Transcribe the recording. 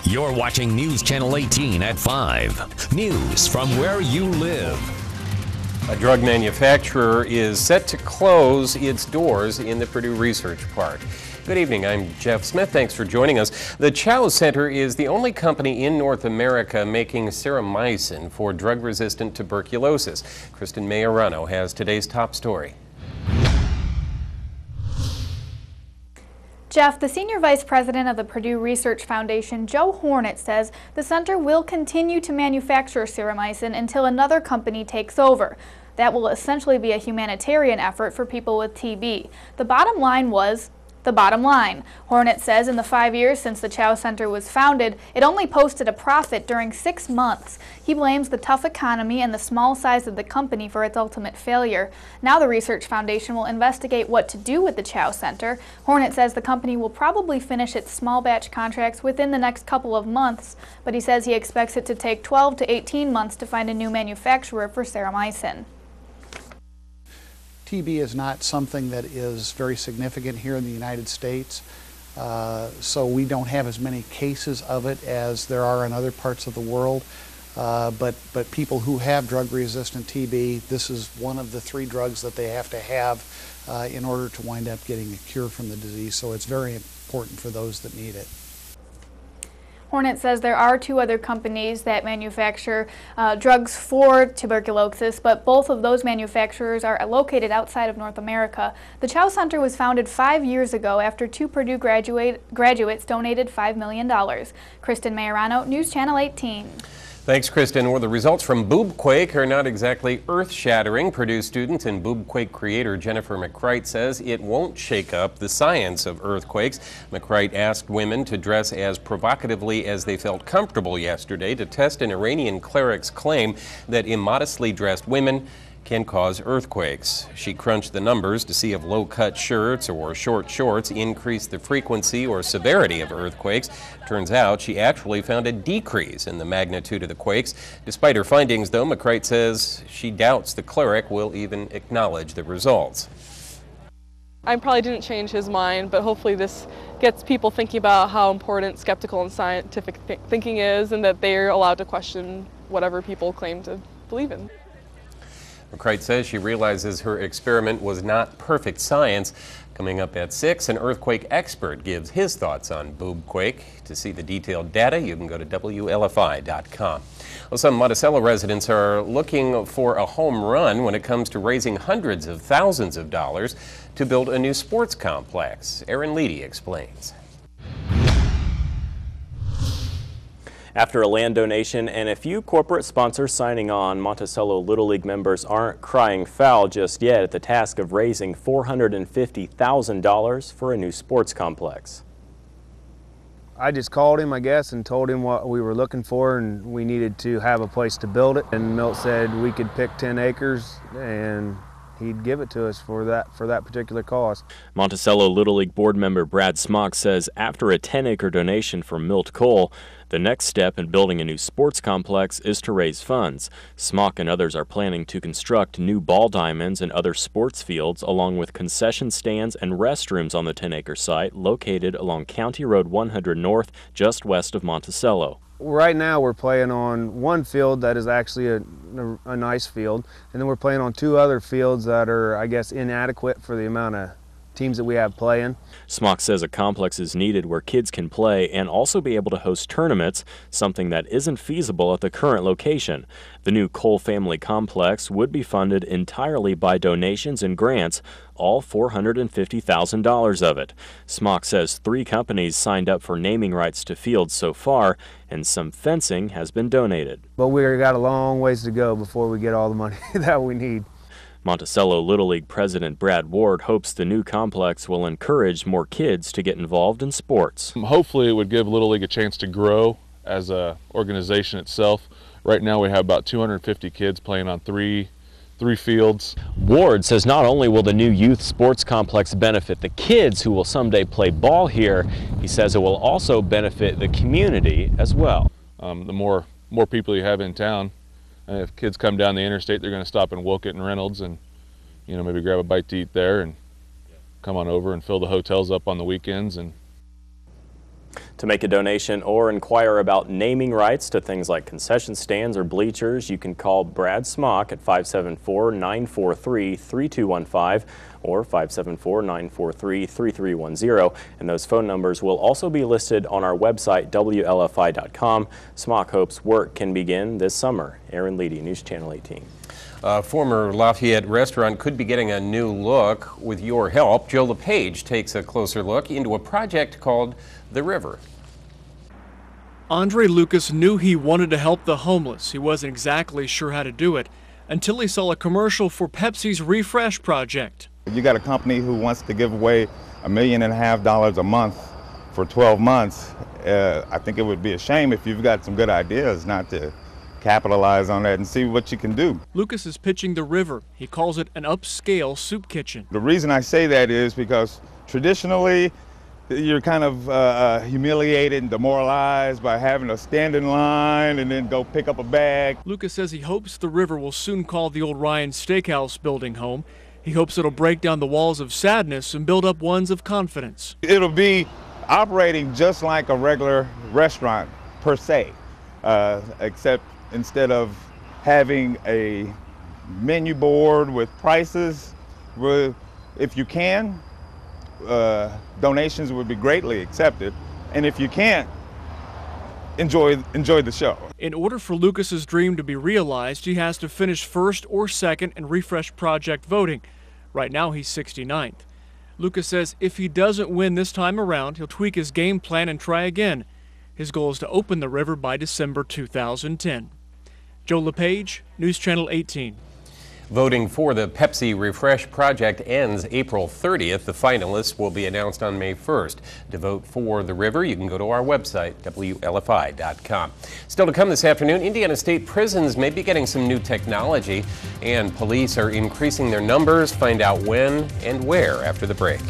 You're watching News Channel 18 at 5. News from where you live. A drug manufacturer is set to close its doors in the Purdue Research Park. Good evening, I'm Jeff Smith. Thanks for joining us. The Chow Center is the only company in North America making ceromycin for drug-resistant tuberculosis. Kristen Majorano has today's top story. Jeff, the senior vice president of the Purdue Research Foundation, Joe Hornet, says the center will continue to manufacture ceromycin until another company takes over. That will essentially be a humanitarian effort for people with TB. The bottom line was the bottom line. Hornet says in the 5 years since the Chow Center was founded, it only posted a profit during 6 months. He blames the tough economy and the small size of the company for its ultimate failure. Now the Research Foundation will investigate what to do with the Chow Center. Hornet says the company will probably finish its small batch contracts within the next couple of months, but he says he expects it to take 12 to 18 months to find a new manufacturer for ceromycin. TB is not something that is very significant here in the United States, so we don't have as many cases of it as there are in other parts of the world. But people who have drug-resistant TB, this is one of the 3 drugs that they have to have in order to wind up getting a cure from the disease, so it's very important for those that need it. Hornet says there are 2 other companies that manufacture drugs for tuberculosis, but both of those manufacturers are located outside of North America. The Chow Center was founded 5 years ago after 2 Purdue graduates donated $5 million. Kristen Majorano, News Channel 18. Thanks, Kristen. Well, the results from Boobquake are not exactly earth-shattering. Purdue student and Boobquake creator Jennifer McCright says it won't shake up the science of earthquakes. McCright asked women to dress as provocatively as they felt comfortable yesterday to test an Iranian cleric's claim that immodestly dressed women can cause earthquakes. She crunched the numbers to see if low-cut shirts or short shorts increase the frequency or severity of earthquakes. Turns out she actually found a decrease in the magnitude of the quakes. Despite her findings, though, McCright says she doubts the cleric will even acknowledge the results. I probably didn't change his mind, but hopefully this gets people thinking about how important skeptical and scientific thinking is, and that they're allowed to question whatever people claim to believe in. McCright says she realizes her experiment was not perfect science. Coming up at 6, an earthquake expert gives his thoughts on Boobquake. To see the detailed data, you can go to WLFI.com. Well, some Monticello residents are looking for a home run when it comes to raising hundreds of thousands of dollars to build a new sports complex. Aaron Leedy explains. After a land donation and a few corporate sponsors signing on, Monticello Little League members aren't crying foul just yet at the task of raising $450,000 for a new sports complex. I just called him, I guess, and told him what we were looking for, and we needed to have a place to build it. And Milt said we could pick 10 acres and he'd give it to us for that particular cost. Monticello Little League board member Brad Smock says after a 10-acre donation from Milt Cole, the next step in building a new sports complex is to raise funds. Smock and others are planning to construct new ball diamonds and other sports fields, along with concession stands and restrooms on the 10-acre site located along County Road 100 North, just west of Monticello. Right now we're playing on one field that is actually a nice field, and then we're playing on 2 other fields that are, I guess, inadequate for the amount of teams that we have playing. Smock says a complex is needed where kids can play and also be able to host tournaments, something that isn't feasible at the current location. The new Cole family complex would be funded entirely by donations and grants, all $450,000 of it. Smock says 3 companies signed up for naming rights to fields so far, and some fencing has been donated. But we've got a long ways to go before we get all the money that we need. Monticello Little League President Brad Ward hopes the new complex will encourage more kids to get involved in sports. Hopefully it would give Little League a chance to grow as an organization itself. Right now we have about 250 kids playing on three fields. Ward says not only will the new youth sports complex benefit the kids who will someday play ball here, he says it will also benefit the community as well. The more people you have in town, and if kids come down the interstate, they're going to stop in Wolcott and Reynolds and, maybe grab a bite to eat there and come on over and fill the hotels up on the weekends. And To make a donation or inquire about naming rights to things like concession stands or bleachers, you can call Brad Smock at 574-943-3215 or 574-943-3310. And those phone numbers will also be listed on our website, WLFI.com. Smock hopes work can begin this summer. Aaron Leedy, News Channel 18. A former Lafayette restaurant could be getting a new look with your help. Joe LePage takes a closer look into a project called The River. Andre Lucas knew he wanted to help the homeless. He wasn't exactly sure how to do it until he saw a commercial for Pepsi's Refresh project. You got a company who wants to give away $1.5 million a month for 12 months. I think it would be a shame if you've got some good ideas not to capitalize on that and see what you can do. Lucas is pitching The River. He calls it an upscale soup kitchen. The reason I say that is because traditionally you're kind of humiliated and demoralized by having to stand in line and then go pick up a bag. Lucas says he hopes The River will soon call the old Ryan Steakhouse building home. He hopes it'll break down the walls of sadness and build up ones of confidence. It'll be operating just like a regular restaurant per se, except instead of having a menu board with prices, if you can, donations would be greatly accepted, and if you can't, enjoy the show. In order for Lucas's dream to be realized, he has to finish first or second in Refresh project voting. Right now he's 69th. Lucas says if he doesn't win this time around, he'll tweak his game plan and try again. His goal is to open The River by December 2010. Joe LePage, News Channel 18. Voting for the Pepsi Refresh project ends April 30th. The finalists will be announced on May 1st. To vote for The River, you can go to our website, WLFI.com. Still to come this afternoon, Indiana State prisons may be getting some new technology, and police are increasing their numbers. Find out when and where after the break.